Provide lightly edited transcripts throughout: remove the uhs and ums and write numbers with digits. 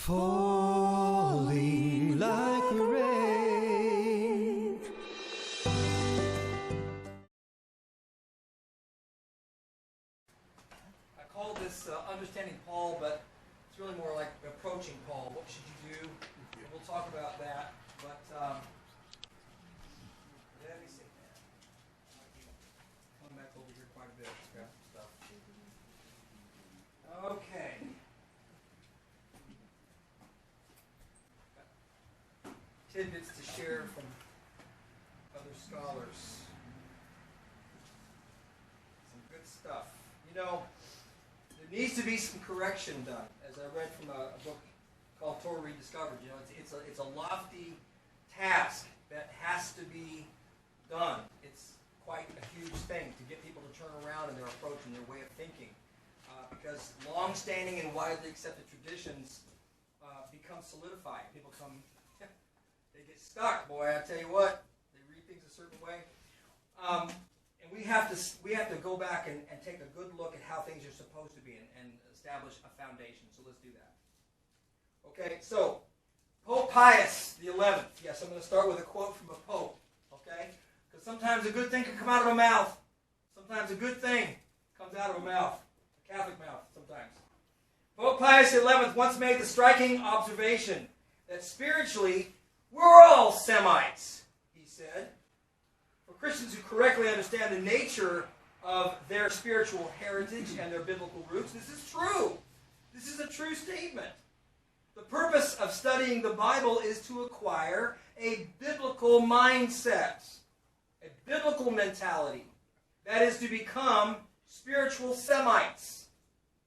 falling like rain. I call this understanding Paul, but it's really more like approaching Paul. What should you do? And we'll talk about that. But let me see. Coming back over here quite a bit. Grab some stuff. Okay. Tidbits to share from other scholars. Some good stuff. You know, there needs to be some correction done. As I read from a book called Torah Rediscovered, you know, it's a lofty task that has to be done. It's quite a huge thing to get people to turn around in their approach and their way of thinking, because long-standing and widely accepted traditions become solidified. People come. They get stuck, boy. I tell you what, they read things a certain way, and we have to go back and take a good look at how things are supposed to be and establish a foundation. So let's do that. Okay, so Pope Pius XI. Yes, I'm going to start with a quote from a pope. Okay, because sometimes a good thing can come out of a mouth. Sometimes a good thing comes out of a mouth, a Catholic mouth. Sometimes Pope Pius XI once made the striking observation that spiritually, we're all Semites, he said. For Christians who correctly understand the nature of their spiritual heritage and their biblical roots, this is true. This is a true statement. The purpose of studying the Bible is to acquire a biblical mindset, a biblical mentality. That is to become spiritual Semites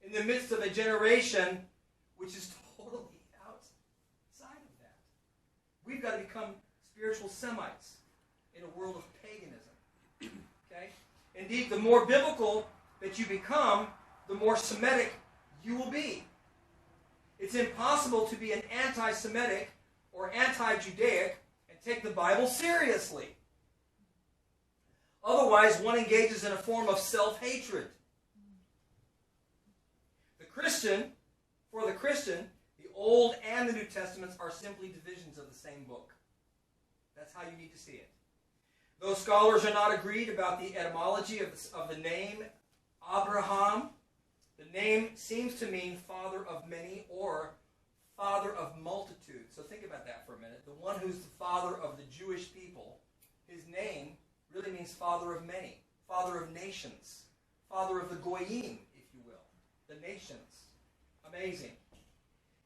in the midst of a generation which is totally outside of that. We've got to become spiritual Semites in a world of paganism. Okay? Indeed, the more biblical that you become, the more Semitic you will be. It's impossible to be an anti-Semitic or anti-Judaic and take the Bible seriously. Otherwise, one engages in a form of self-hatred. For the Christian, the Old and the New Testaments are simply divisions of the same book. That's how you need to see it. Though scholars are not agreed about the etymology of the name Abraham, the name seems to mean father of many or father of multitudes. So think about that for a minute. The one who's the father of the Jewish people, his name really means father of many, father of nations, father of the Goyim, if you will, the nations. Amazing.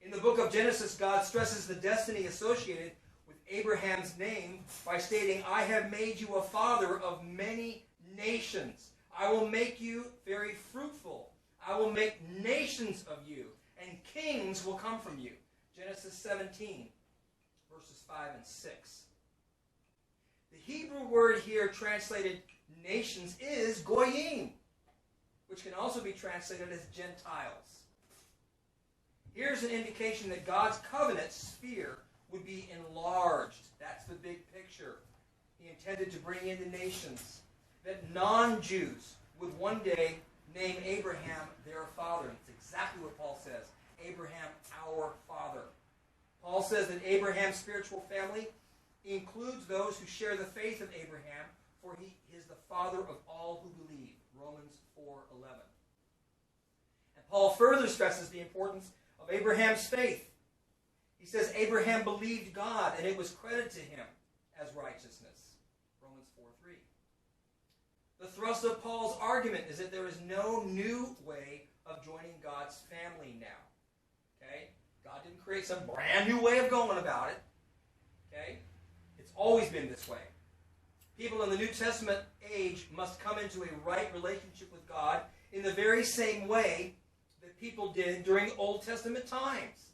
In the book of Genesis, God stresses the destiny associated with Abraham's name by stating, I have made you a father of many nations. I will make you very fruitful. I will make nations of you, and kings will come from you. Genesis 17, verses 5 and 6. The Hebrew word here translated nations is goyim, which can also be translated as Gentiles. Here's an indication that God's covenant sphere would be enlarged. That's the big picture. He intended to bring in the nations. That non-Jews would one day name Abraham their father. It's exactly what Paul says. Abraham, our father. Paul says that Abraham's spiritual family includes those who share the faith of Abraham, for he is the father of all who believe. Romans 4:11. And Paul further stresses the importance of Abraham's faith. He says Abraham believed God, and it was credited to him as righteousness. Romans 4:3. The thrust of Paul's argument is that there is no new way of joining God's family now. Okay? God didn't create some brand new way of going about it. Okay? It's always been this way. People in the New Testament age must come into a right relationship with God in the very same way that people did during Old Testament times.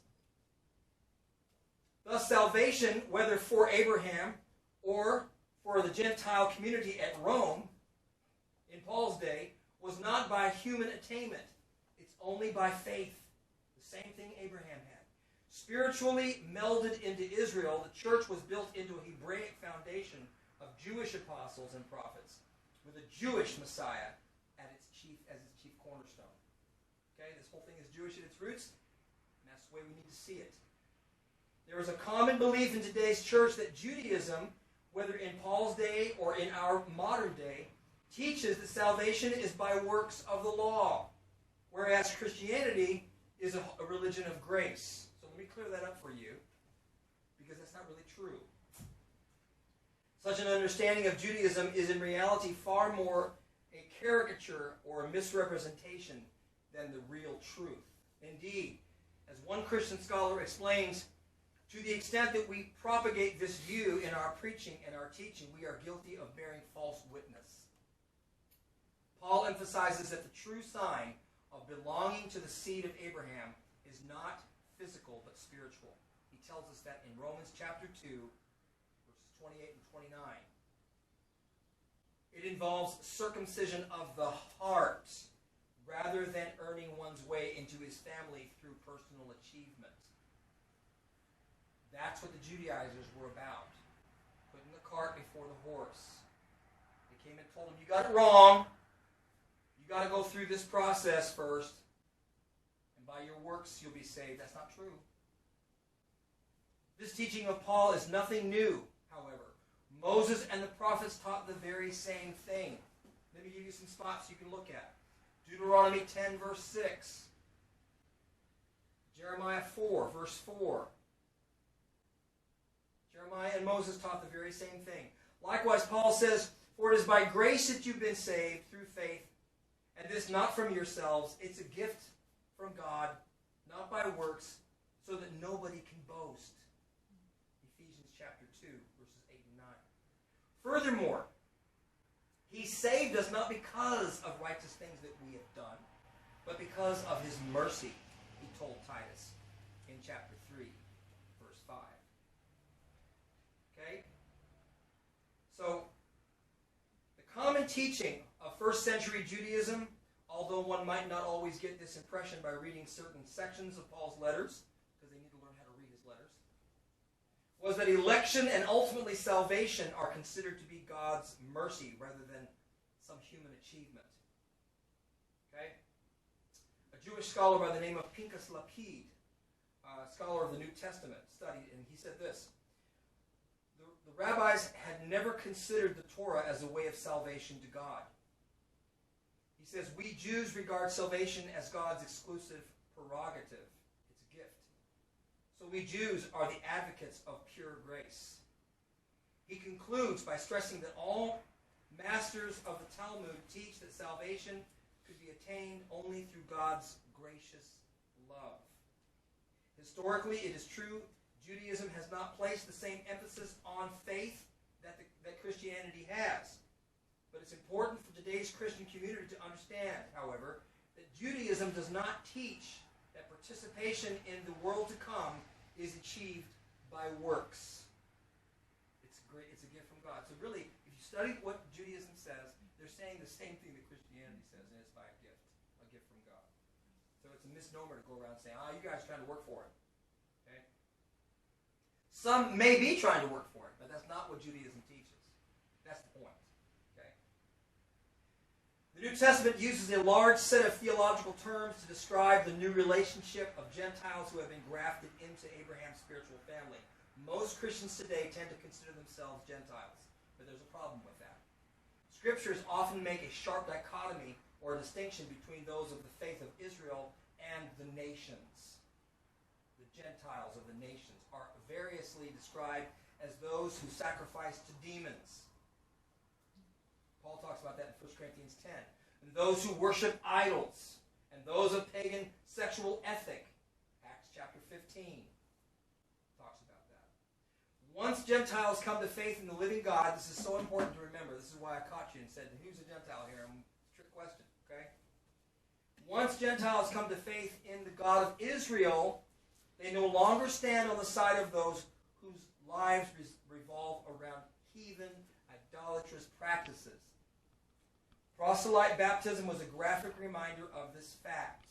Thus, salvation, whether for Abraham or for the Gentile community at Rome in Paul's day, was not by human attainment. It's only by faith. The same thing Abraham had. Spiritually melded into Israel, the church was built into a Hebraic foundation of Jewish apostles and prophets, with a Jewish Messiah as its chief cornerstone. Okay, this whole thing is Jewish at its roots, and that's the way we need to see it. There is a common belief in today's church that Judaism, whether in Paul's day or in our modern day, teaches that salvation is by works of the law, whereas Christianity is a religion of grace. So let me clear that up for you, because that's not really true. Such an understanding of Judaism is in reality far more a caricature or a misrepresentation than the real truth. Indeed, as one Christian scholar explains, to the extent that we propagate this view in our preaching and our teaching, we are guilty of bearing false witness. Paul emphasizes that the true sign of belonging to the seed of Abraham is not physical but spiritual. He tells us that in Romans chapter 2, verses 28 and 29. It involves circumcision of the heart rather than earning one's way into his family through personal achievement. That's what the Judaizers were about. Putting the cart before the horse. They came and told him, you got it wrong. You got to go through this process first. And by your works you'll be saved. That's not true. This teaching of Paul is nothing new, however. Moses and the prophets taught the very same thing. Let me give you some spots you can look at. Deuteronomy 10, verse 6. Jeremiah 4, verse 4. Jeremiah and Moses taught the very same thing. Likewise, Paul says, for it is by grace that you've been saved through faith, and this not from yourselves. It's a gift from God, not by works, so that nobody can boast. Ephesians chapter 2, verses 8 and 9. Furthermore, he saved us not because of righteous things that we have done, but because of his mercy, he told Titus in chapter 3, verse 5. Okay? So, the common teaching of first century Judaism, although one might not always get this impression by reading certain sections of Paul's letters, because they need to learn how to read his letters, was that election and ultimately salvation are considered to be God's mercy rather than some human achievement. Okay? A Jewish scholar by the name of Pinchas Lapid, a scholar of the New Testament, studied, and he said this: the rabbis had never considered the Torah as a way of salvation to God. He says, we Jews regard salvation as God's exclusive prerogative. It's a gift. So we Jews are the advocates of pure grace. He concludes by stressing that all masters of the Talmud teach that salvation could be attained only through God's gracious love. Historically, it is true Judaism has not placed the same emphasis on faith that Christianity has. But it's important for today's Christian community to understand, however, that Judaism does not teach that participation in the world to come is achieved by works. It's a gift from God. So really, if you study what Judaism says, they're saying the same thing that Christianity says, and it's by a gift from God. So it's a misnomer to go around saying, you guys are trying to work for it. Okay? Some may be trying to work for it, but that's not what Judaism teaches. That's the point. The New Testament uses a large set of theological terms to describe the new relationship of Gentiles who have been grafted into Abraham's spiritual family. Most Christians today tend to consider themselves Gentiles, but there's a problem with that. Scriptures often make a sharp dichotomy or a distinction between those of the faith of Israel and the nations. The Gentiles of the nations are variously described as those who sacrifice to demons. Paul talks about that in 1 Corinthians 10. And those who worship idols, and those of pagan sexual ethic. Acts chapter 15 talks about that. Once Gentiles come to faith in the living God, this is so important to remember. This is why I caught you and said, who's a Gentile here? Trick question, okay? Once Gentiles come to faith in the God of Israel, they no longer stand on the side of those whose lives revolve around heathen, idolatrous practices. Proselyte baptism was a graphic reminder of this fact.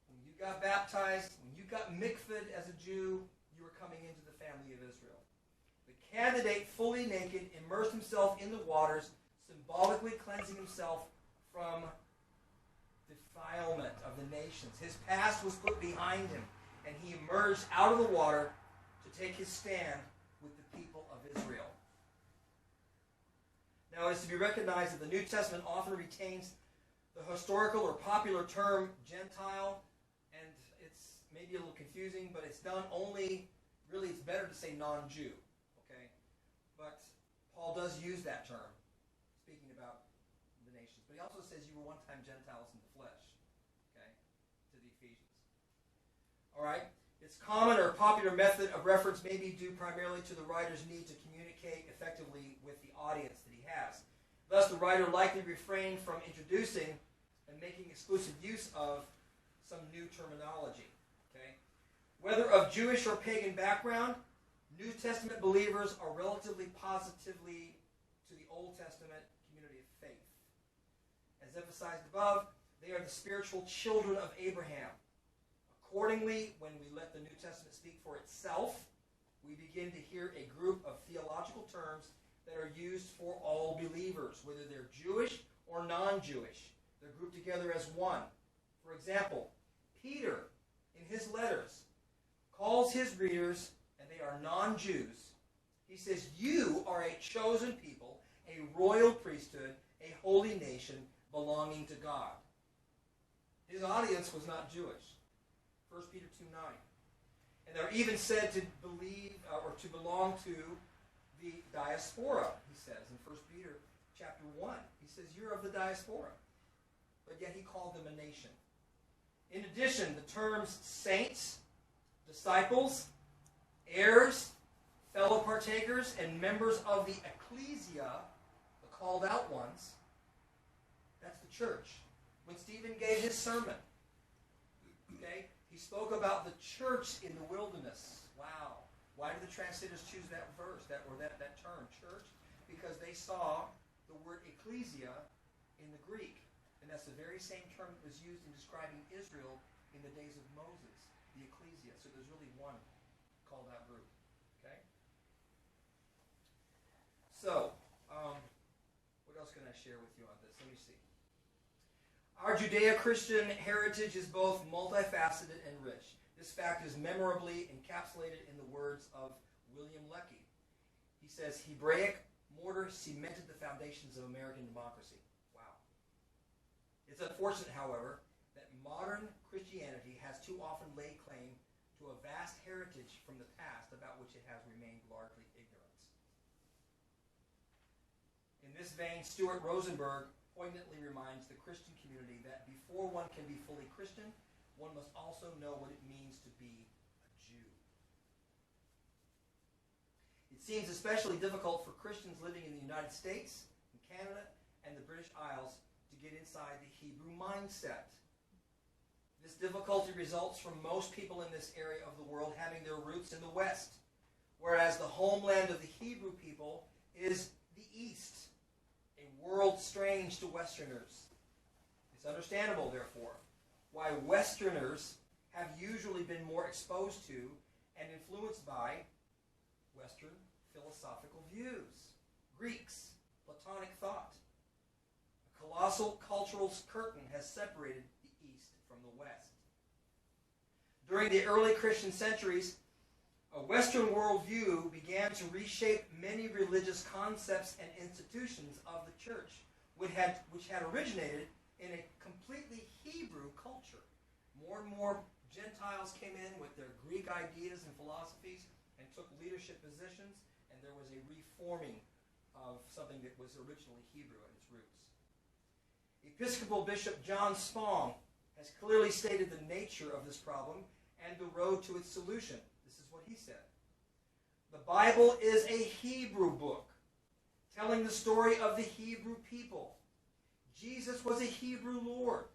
When you got baptized, when you got mikvahed as a Jew, you were coming into the family of Israel. The candidate, fully naked, immersed himself in the waters, symbolically cleansing himself from defilement of the nations. His past was put behind him, and he emerged out of the water to take his stand with the people of Israel. Now, it is to be recognized that the New Testament often retains the historical or popular term Gentile, and it's maybe a little confusing, but it's done only, really it's better to say non-Jew, okay? But Paul does use that term, speaking about the nations. But he also says you were one time Gentiles in the flesh, okay, to the Ephesians. All right? Its common or popular method of reference may be due primarily to the writer's need to communicate effectively with the audience that he has. Thus, the writer likely refrained from introducing and making exclusive use of some new terminology. Okay? Whether of Jewish or pagan background, New Testament believers are relatively positively to the Old Testament community of faith. As emphasized above, they are the spiritual children of Abraham. Accordingly, when we let the New Testament speak for itself, we begin to hear a group of theological terms that are used for all believers, whether they're Jewish or non-Jewish. They're grouped together as one. For example, Peter, in his letters, calls his readers, and they are non-Jews, he says, you are a chosen people, a royal priesthood, a holy nation belonging to God. His audience was not Jewish. 1 Peter 2:9. And they're even said to believe or to belong to the diaspora, he says in 1 Peter chapter 1. He says, you're of the diaspora. But yet he called them a nation. In addition, the terms saints, disciples, heirs, fellow partakers, and members of the ecclesia, the called out ones, that's the church. When Stephen gave his sermon, okay, he spoke about the church in the wilderness. Wow. Why did the translators choose that verse, that term, church? Because they saw the word ecclesia in the Greek. And that's the very same term that was used in describing Israel in the days of Moses, the ecclesia. So there's really one called out group. Okay? So, what else can I share with you on this? Let me see. Our Judeo-Christian heritage is both multifaceted and rich. This fact is memorably encapsulated in the words of William Lecky. He says, Hebraic mortar cemented the foundations of American democracy. Wow. It's unfortunate, however, that modern Christianity has too often laid claim to a vast heritage from the past about which it has remained largely ignorant. In this vein, Stuart Rosenberg poignantly reminds the Christian community that before one can be fully Christian, one must also know what it means to be a Jew. It seems especially difficult for Christians living in the United States, in Canada, and the British Isles to get inside the Hebrew mindset. This difficulty results from most people in this area of the world having their roots in the West, whereas the homeland of the Hebrew people is the East, a world strange to Westerners. It's understandable, therefore, why Westerners have usually been more exposed to and influenced by Western philosophical views, Greeks, Platonic thought. A colossal cultural curtain has separated the East from the West. During the early Christian centuries, a Western worldview began to reshape many religious concepts and institutions of the church, which had originated in a completely Hebrew culture. More and more Gentiles came in with their Greek ideas and philosophies and took leadership positions, and there was a reforming of something that was originally Hebrew at its roots. Episcopal Bishop John Spong has clearly stated the nature of this problem and the road to its solution. This is what he said. The Bible is a Hebrew book, telling the story of the Hebrew people. Jesus was a Hebrew Lord.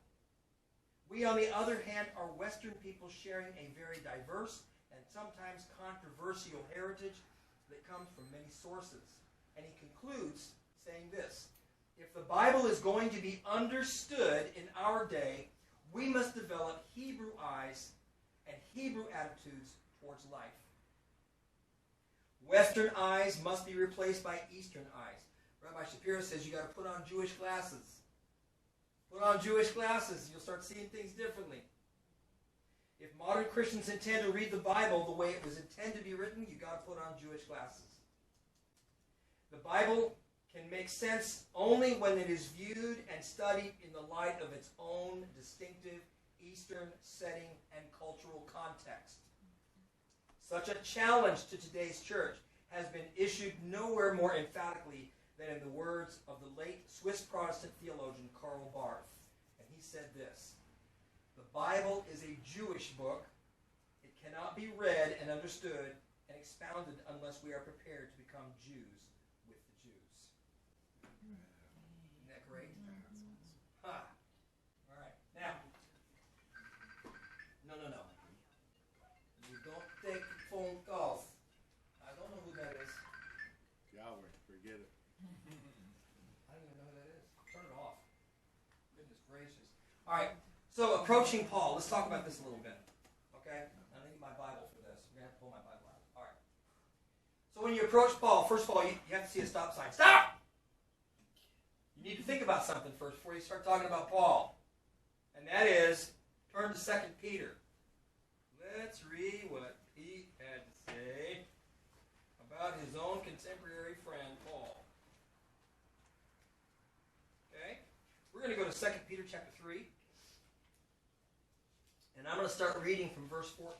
We, on the other hand, are Western people sharing a very diverse and sometimes controversial heritage that comes from many sources. And he concludes saying this: if the Bible is going to be understood in our day, we must develop Hebrew eyes and Hebrew attitudes towards life. Western eyes must be replaced by Eastern eyes. Rabbi Shapiro says you got to put on Jewish glasses. Put on Jewish glasses, you'll start seeing things differently. If modern Christians intend to read the Bible the way it was intended to be written, you've got to put on Jewish glasses. The Bible can make sense only when it is viewed and studied in the light of its own distinctive Eastern setting and cultural context. Such a challenge to today's church has been issued nowhere more emphatically than in the words of the late Swiss Protestant theologian Karl Barth. And he said this: "The Bible is a Jewish book. It cannot be read and understood and expounded unless we are prepared to become Jews with the Jews." Isn't that great? Huh. All right. Now, no. You don't take phone calls. I don't know who that is. Yahweh, forget it. I don't even know who that is. Turn it off. Goodness gracious. All right. So approaching Paul. Let's talk about this a little bit. Okay? I need my Bible for this. I'm going to have to pull my Bible out. All right. So when you approach Paul, first of all, you have to see a stop sign. Stop! You need to think about something first before you start talking about Paul. And that is, turn to 2 Peter. Let's read what Pete had to say about his own contemporary friend, Paul. Okay? We're going to go to 2 Peter chapter 3. And I'm going to start reading from verse 14.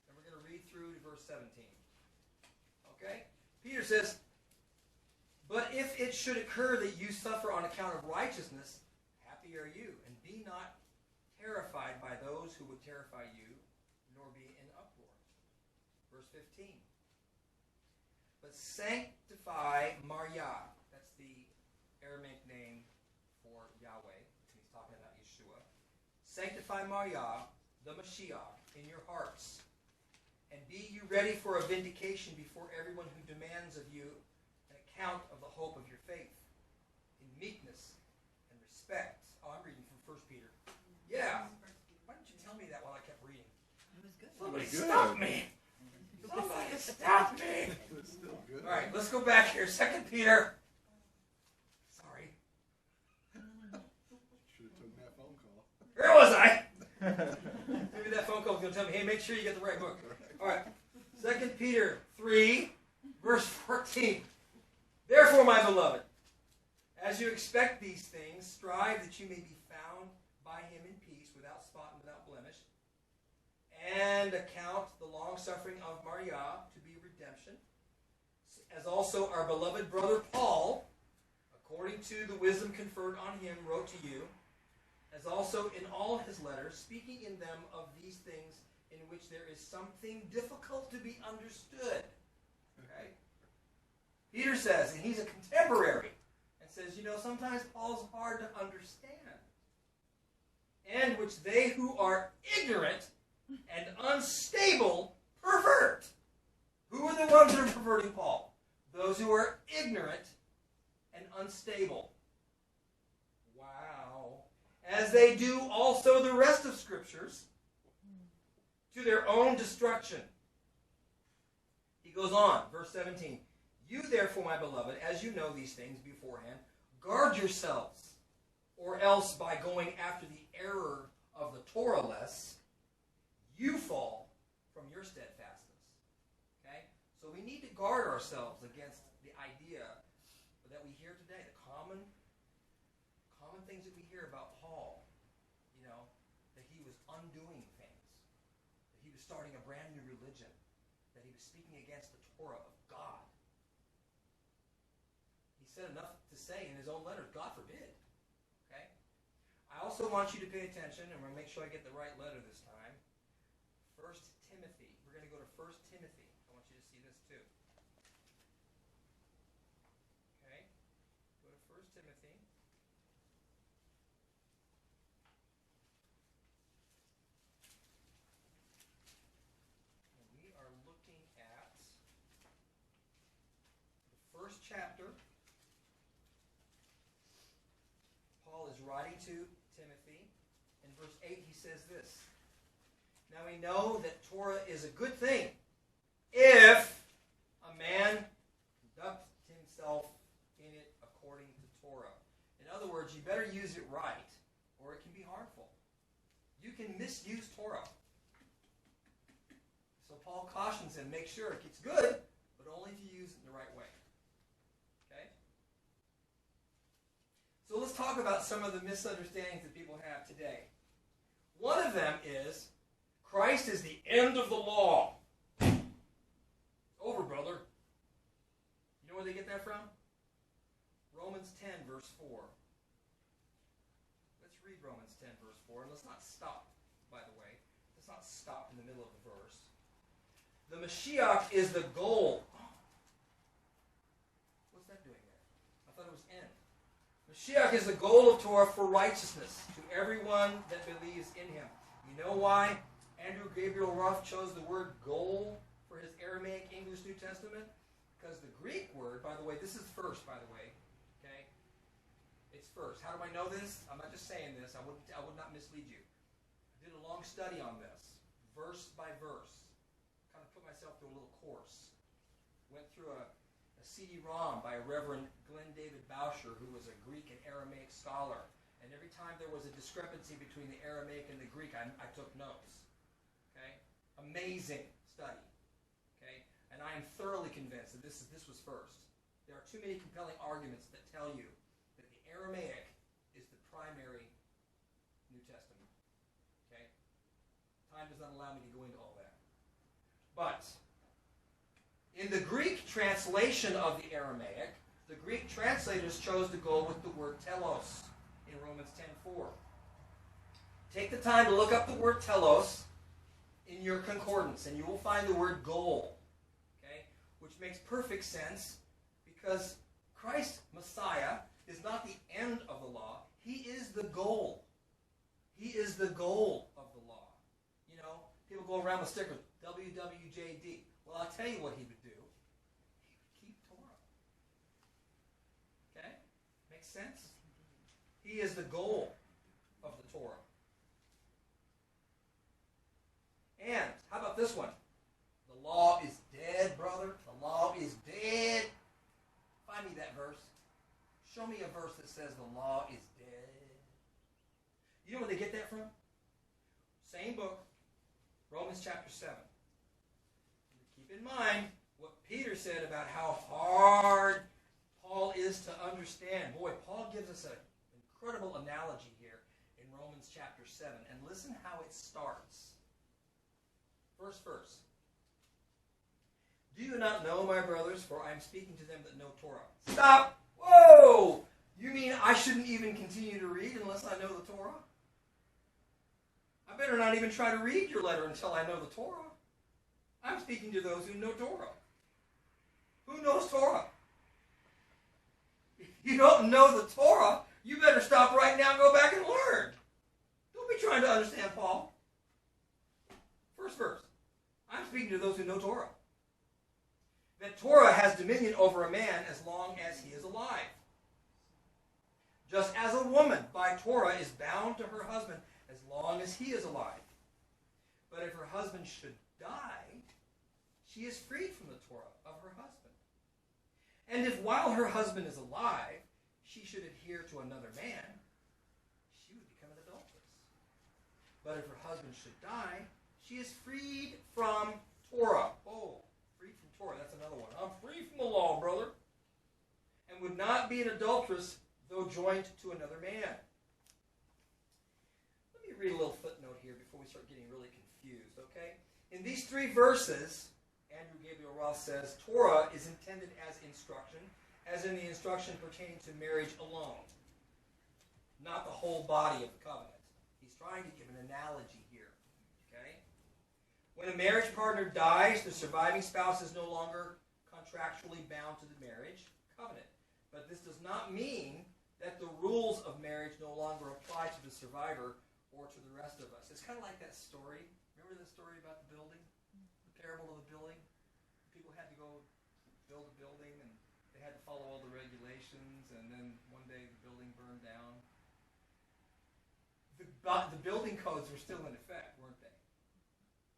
And we're going to read through to verse 17. Okay? Peter says, "But if it should occur that you suffer on account of righteousness, happy are you, and be not terrified by those who would terrify you, nor be in uproar." Verse 15. "But sanctify Maria," that's the Aramaic name for Yahweh. He's talking about Yeshua. "Sanctify Maria, the Mashiach, in your hearts, and be you ready for a vindication before everyone who demands of you an account of the hope of your faith, in meekness and respect." Oh, I'm reading from 1 Peter. Yeah. Why didn't you tell me that while I kept reading? It was good. Somebody Good. stop me! Somebody stop me! It's still good. All right, let's go back here. 2 Peter. Sorry. Should have taken that phone call. Where was I? Maybe that phone call was going to tell me, hey, make sure you get the right book. All right. 2 Peter 3, verse 14. "Therefore, my beloved, as you expect these things, strive that you may be found by him in peace, without spot and without blemish, and account the long-suffering of Maria to be redemption, as also our beloved brother Paul, according to the wisdom conferred on him, wrote to you, as also in all his letters, speaking in them of these things in which there is something difficult to be understood." Okay? Peter says, and he's a contemporary, and says, sometimes Paul's hard to understand. "And which they who are ignorant and unstable pervert." Who are the ones that are perverting Paul? Those who are ignorant and unstable. Wow. "As they do also the rest of Scriptures, to their own destruction." He goes on, verse 17. "You therefore, my beloved, as you know these things beforehand, guard yourselves, or else by going after the error of the Torah-less, you fall from your steadfastness." Okay? So we need to guard ourselves against the idea that we hear today, the common things that we hear about Paul, that he was undoing things, that he was starting a brand new religion, that he was speaking against the Torah of God. He said enough to say in his own letters, God forbid. Okay? I also want you to pay attention, and we're going to make sure I get the right letter this time. 1 Timothy. We're going to go to 1 Timothy. I want you to see this too. Okay? Go to 1 Timothy. And we are looking at the first chapter. Paul is writing to Timothy. In verse 8 he says this: "Now we know that Torah is a good thing if a man conducts himself in it according to Torah." In other words, you better use it right, or it can be harmful. You can misuse Torah. So Paul cautions him, make sure it's good, but only if you use it in the right way. Okay? So let's talk about some of the misunderstandings that people have today. One of them is, Christ is the end of the law. Over, brother. You know where they get that from? Romans 10, verse 4. Let's read Romans 10, verse 4. And let's not stop, by the way. Let's not stop in the middle of the verse. The Mashiach is the goal. What's that doing there? I thought it was end. Mashiach is the goal of Torah for righteousness to everyone that believes in him. You know why Andrew Gabriel Ruff chose the word goal for his Aramaic English New Testament? Because the Greek word, by the way, this is first, by the way. Okay? It's first. How do I know this? I'm not just saying this. I would not mislead you. I did a long study on this, verse by verse. Kind of put myself through a little course. Went through a CD-ROM by Reverend Glenn David Boucher, who was a Greek and Aramaic scholar. And every time there was a discrepancy between the Aramaic and the Greek, I took notes. Okay? Amazing study. Okay? And I am thoroughly convinced that this was first. There are too many compelling arguments that tell you that the Aramaic is the primary New Testament. Okay? Time does not allow me to go into all that. But in the Greek translation of the Aramaic, the Greek translators chose to go with the word telos in Romans 10:4. Take the time to look up the word telos in your concordance, and you will find the word goal, okay, which makes perfect sense because Christ, Messiah, is not the end of the law. He is the goal. He is the goal of the law. You know, people go around with stickers, WWJD. Well, I'll tell you what he would do. He would keep Torah. Okay? Makes sense? He is the goal of the Torah. And, how about this one? The law is dead, brother. The law is dead. Find me that verse. Show me a verse that says the law is dead. You know where they get that from? Same book, Romans chapter 7. Keep in mind what Peter said about how hard Paul is to understand. Boy, Paul gives us an incredible analogy here in Romans chapter 7. And listen how it starts. First verse. Do you not know, my brothers, for I am speaking to them that know Torah. Stop! Whoa! You mean I shouldn't even continue to read unless I know the Torah? I better not even try to read your letter until I know the Torah. I'm speaking to those who know Torah. Who knows Torah? If you don't know the Torah, you better stop right now and go back and learn. Don't be trying to understand Paul. First verse. I'm speaking to those who know Torah. That Torah has dominion over a man as long as he is alive. Just as a woman by Torah is bound to her husband as long as he is alive. But if her husband should die, she is freed from the Torah of her husband. And if while her husband is alive, she should adhere to another man, she would become an adulteress. But if her husband should die, she is freed from Torah. Oh, freed from Torah, that's another one. I'm free from the law, brother. And would not be an adulteress, though joined to another man. Let me read a little footnote here before we start getting really confused, okay? In these three verses, Andrew Gabriel Roth says, Torah is intended as instruction, as in the instruction pertaining to marriage alone, not the whole body of the covenant. He's trying to give an analogy here, okay? When a marriage partner dies, the surviving spouse is no longer contractually bound to the marriage covenant. But this does not mean that the rules of marriage no longer apply to the survivor or to the rest of us. It's kind of like that story. Remember the story about the building? The parable of the building? People had to go build a building and they had to follow all the regulations, and then one day the building burned down. The building codes were still in effect, weren't they?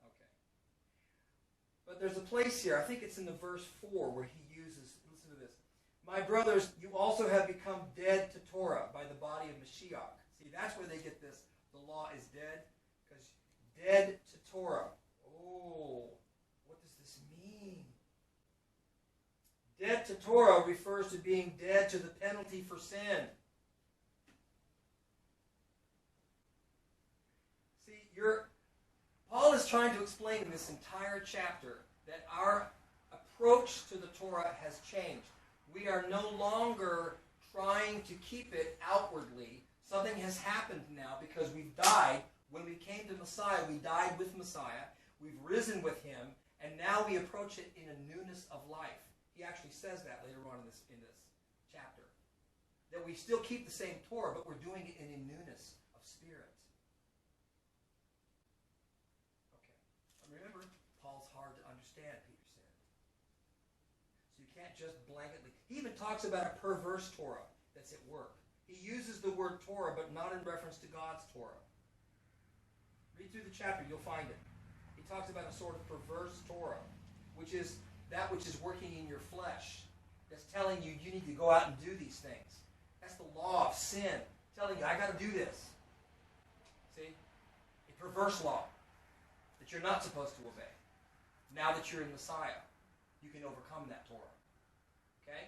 Okay. But there's a place here, I think it's in the verse 4, where he uses, listen to this. My brothers, you also have become dead to Torah by the body of Mashiach. See, that's where they get this, the law is dead. Because dead to Torah. Oh, what does this mean? Dead to Torah refers to being dead to the penalty for sin. See, Paul is trying to explain in this entire chapter that our approach to the Torah has changed. We are no longer trying to keep it outwardly. Something has happened now because we've died. When we came to Messiah, we died with Messiah. We've risen with him, and now we approach it in a newness of life. He actually says that later on in this chapter. That we still keep the same Torah, but we're doing it in a newness of spirit. Okay. And remember, Paul's hard to understand, Peter said. So you can't just blanketly. He even talks about a perverse Torah that's at work. He uses the word Torah, but not in reference to God's Torah. Read through the chapter, you'll find it. He talks about a sort of perverse Torah, which is that which is working in your flesh, that's telling you you need to go out and do these things. That's the law of sin, telling you, I got to do this. See? A perverse law that you're not supposed to obey. Now that you're in Messiah, you can overcome that Torah. Okay?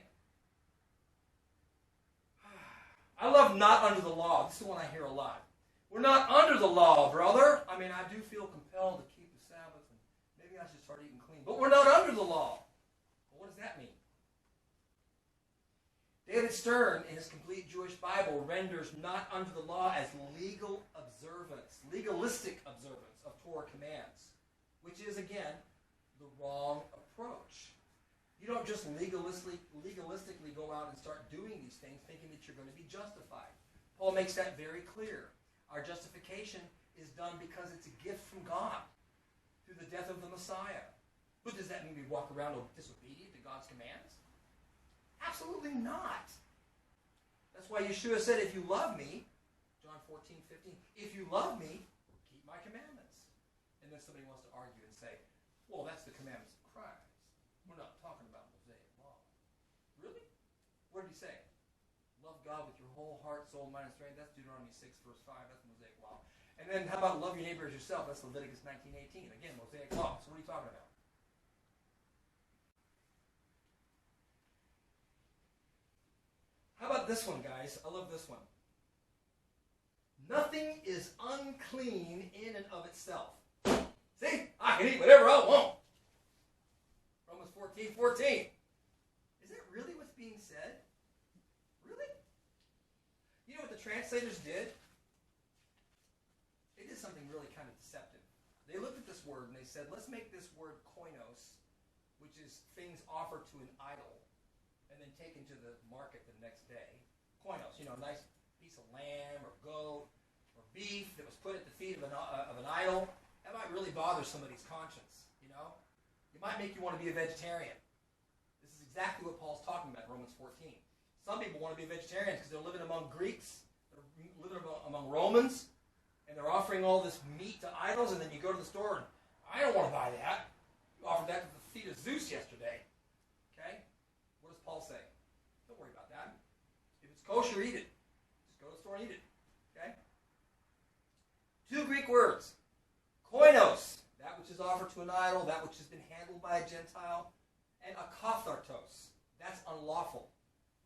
I love not under the law. This is the one I hear a lot. We're not under the law, brother. I mean, I do feel compelled to keep the Sabbath, and maybe I should start eating clean. But we're not under the law. Well, what does that mean? David Stern, in his Complete Jewish Bible, renders not under the law as legal observance, legalistic observance of Torah commands, which is, again, the wrong approach. You don't just legalistically go out and start doing these things thinking that you're going to be justified. Paul makes that very clear. Our justification is done because it's a gift from God through the death of the Messiah. But does that mean we walk around disobedient to God's commands? Absolutely not. That's why Yeshua said, if you love me, John 14:15, if you love me, keep my commandments. And then somebody wants to argue and say, well, that's the commandments of Christ. We're not talking about Mosaic law. Really? What did he say? Love God with your whole heart, soul, mind, and strength. That's Deuteronomy 6, verse 5. That's Mosaic law. And then how about love your neighbor as yourself? That's Leviticus 19:18. Again, Mosaic law. So what are you talking about? How about this one, guys? I love this one. Nothing is unclean in and of itself. See? I can eat whatever I want. Romans 14:14. Is that really what's being said? Really? You know what the translators did? They did something really kind of deceptive. They looked at this word and they said, let's make this word koinos, which is things offered to an idol, and then taken to the market the next day. Koinos, a nice piece of lamb or goat or beef that was put at the feet of an idol. That might really bother somebody's conscience, It might make you want to be a vegetarian. This is exactly what Paul's talking about in Romans 14. Some people want to be vegetarians because they're living among Greeks, they're living among Romans, and they're offering all this meat to idols, and then you go to the store and, I don't want to buy that. You offered that to the feet of Zeus yesterday. Okay? What does Paul say? Don't worry about that. If it's kosher, eat it. Just go to the store and eat it. Okay? Two Greek words. Koinos, that which is offered to an idol, that which has been handled by a Gentile, and akathartos, that's unlawful.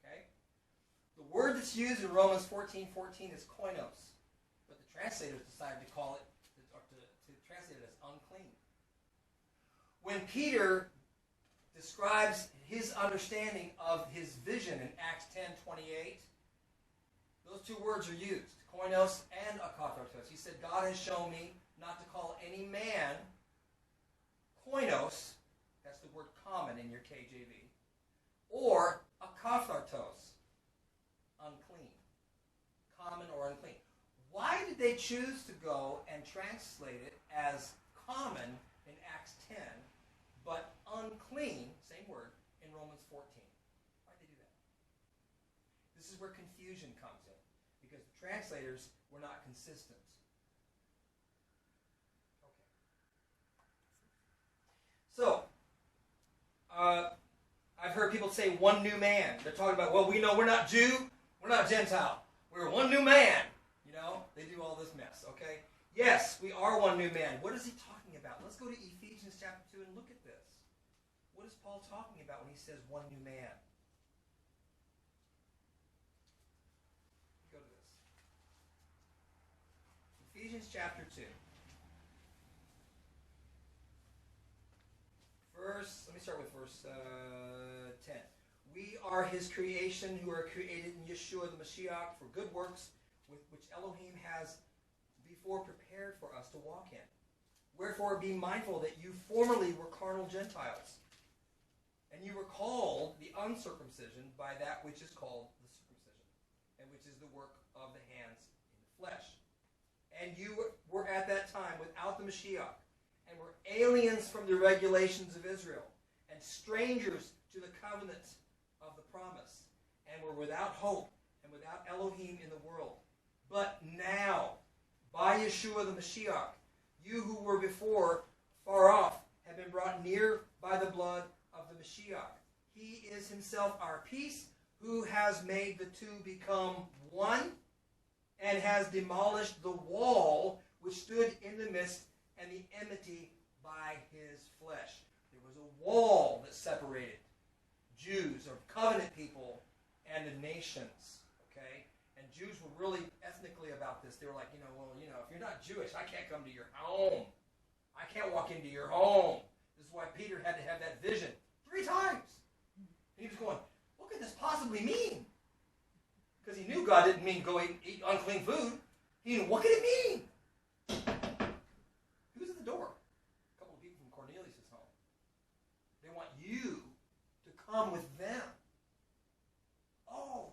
Okay? The word that's used in Romans 14:14 is koinos, but the translators decided to call it, or to translate it as unclean. When Peter describes his understanding of his vision in Acts 10:28, those two words are used, koinos and akathartos. He said, God has shown me not to call any man koinos, that's the word common in your KJV, or akathartos, unclean, common or unclean. Why did they choose to go and translate it as common in Acts 10, but unclean, same word, in Romans 14? Why did they do that? This is where confusion comes in, because the translators were not consistent. So, I've heard people say one new man. They're talking about, well, we know we're not Jew, we're not Gentile. We're one new man. They do all this mess, okay? Yes, we are one new man. What is he talking about? Let's go to Ephesians chapter 2 and look at this. What is Paul talking about when he says one new man? Go to this. Ephesians chapter 2. Let me start with verse 10. We are his creation who are created in Yeshua the Mashiach for good works, which Elohim has before prepared for us to walk in. Wherefore be mindful that you formerly were carnal Gentiles, and you were called the uncircumcision by that which is called the circumcision, and which is the work of the hands in the flesh. And you were at that time without the Mashiach, and were aliens from the regulations of Israel, and strangers to the covenant of the promise, and were without hope and without Elohim in the world. But now, by Yeshua the Mashiach, you who were before far off have been brought near by the blood of the Mashiach. He is himself our peace, who has made the two become one, and has demolished the wall which stood in the midst, and the enmity by his flesh. There was a wall that separated Jews, or covenant people, and the nations. Okay? And Jews were really ethnically about this. They were like, if you're not Jewish, I can't come to your home. I can't walk into your home. This is why Peter had to have that vision 3 times. And he was going, what could this possibly mean? Because he knew God didn't mean go eat unclean food. He knew, what could it mean? Who's at the door? A couple of people from Cornelius' home. They want you to come with them. Oh,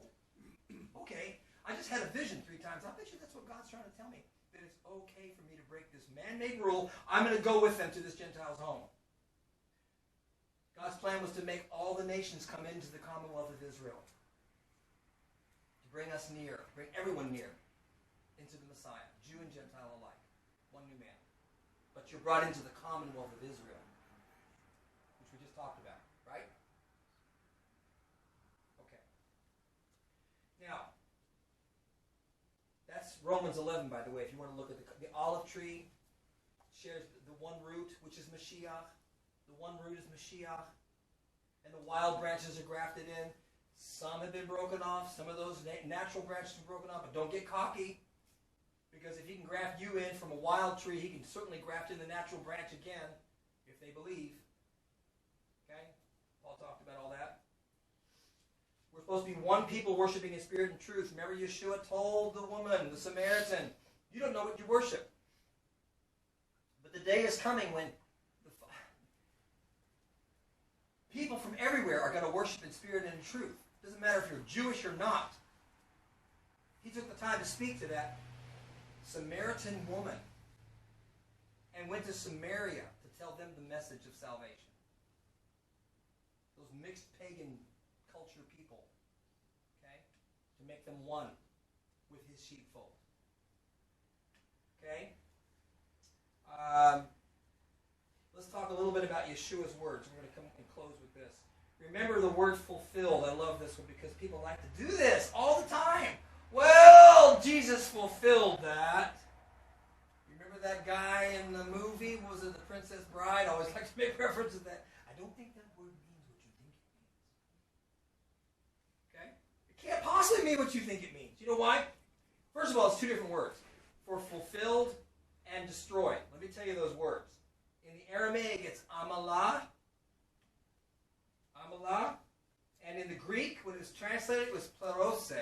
okay. I just had a vision 3 times. I bet you that's what God's trying to tell me. That it's okay for me to break this man-made rule. I'm going to go with them to this Gentile's home. God's plan was to make all the nations come into the commonwealth of Israel. To bring us near, bring everyone near into the Messiah, Jew and Gentile alike. One new man. But you're brought into the commonwealth of Israel, which we just talked about, right? Okay. Now, that's Romans 11, by the way, if you want to look at the olive tree shares the one root, which is Mashiach. The one root is Mashiach. And the wild branches are grafted in. Some have been broken off. Some of those natural branches are broken off. But don't get cocky. Because if he can graft you in from a wild tree, he can certainly graft in the natural branch again, if they believe. Okay? Paul talked about all that. We're supposed to be one people worshiping in spirit and truth. Remember, Yeshua told the woman, the Samaritan, you don't know what you worship. But the day is coming when people from everywhere are going to worship in spirit and in truth. It doesn't matter if you're Jewish or not. He took the time to speak to that Samaritan woman and went to Samaria to tell them the message of salvation. Those mixed pagan culture people, okay, to make them one with his sheepfold. Okay? Let's talk a little bit about Yeshua's words. We're going to come and close with this. Remember the word fulfilled. I love this one because people like to do this all the time. Well, Jesus fulfilled that. You remember that guy in the movie? Was it The Princess Bride? I always like to make reference to that. I don't think that word means what you think it means. Okay? It can't possibly mean what you think it means. You know why? First of all, it's 2 different words. For fulfilled and destroyed. Let me tell you those words. In the Aramaic, it's amalah. Amalah. And in the Greek, when it was translated, it was plerose.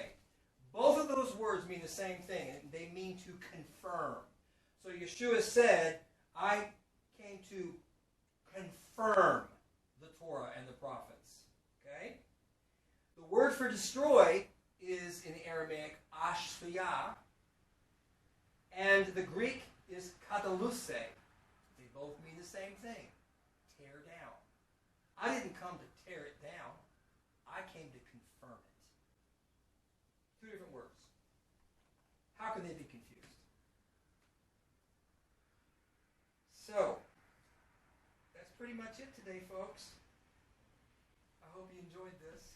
Both of those words mean the same thing. They mean to confirm. So Yeshua said, I came to confirm the Torah and the prophets. Okay? The word for destroy is in the Aramaic ashviyah. And the Greek is kataluse. They both mean the same thing. Tear down. I didn't come to tear it down. I came to confirm it. 2 different words. How can they be confused? So, that's pretty much it today, folks. I hope you enjoyed this.